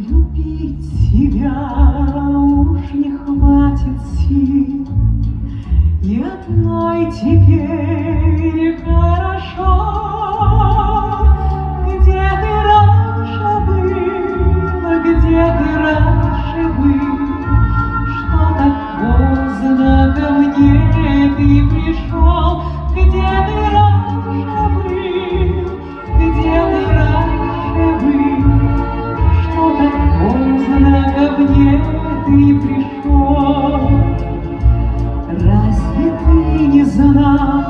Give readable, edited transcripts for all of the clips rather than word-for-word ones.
любить тебя уж не хватит сил, и одной теперь хорошо. Где ты раньше был, где ты раньше был, что так поздно ко мне ты пришел? Где ты раньше был, где ты раньше был, что так поздно ко мне ты пришел? Разве ты не знал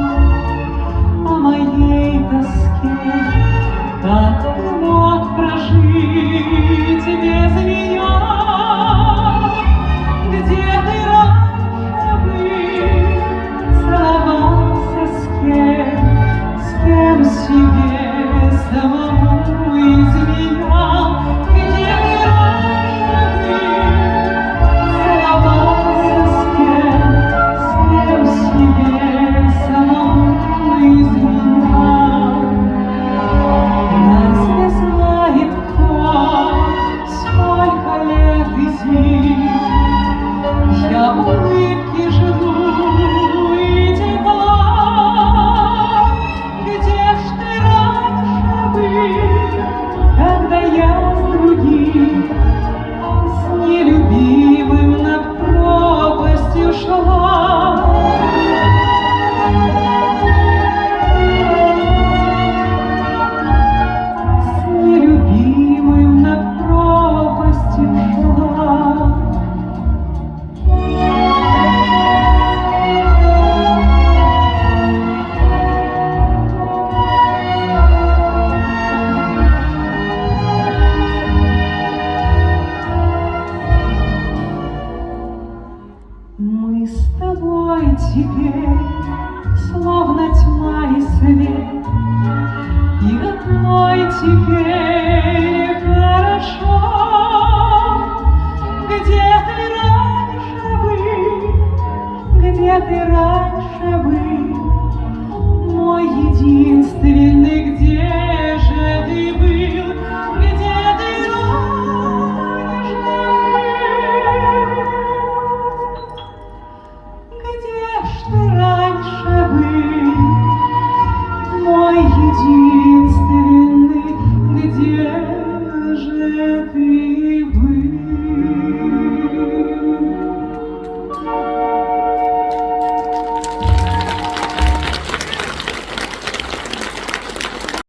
о моей тоске? Как ты мог прожить без меня? Где ты раньше был, целовался с кем себе самому изменял? Где ты раньше был, целовался с кем себе самому изменял? Разве знает кто, сколько лет и зим я улыбки жду и тепла? Где ж ты раньше был, когда я с другим, с нелюбимым над пропастью шла? С нелюбимым над пропастью шла. Мы с тобой теперь словно тьма и свет, и одной теперь хорошо. Где ты раньше был, где ты раньше был, мой единственный, где же ты был? Где ты раньше был? Где ж ты раньше был, мой единственный, где же ты был?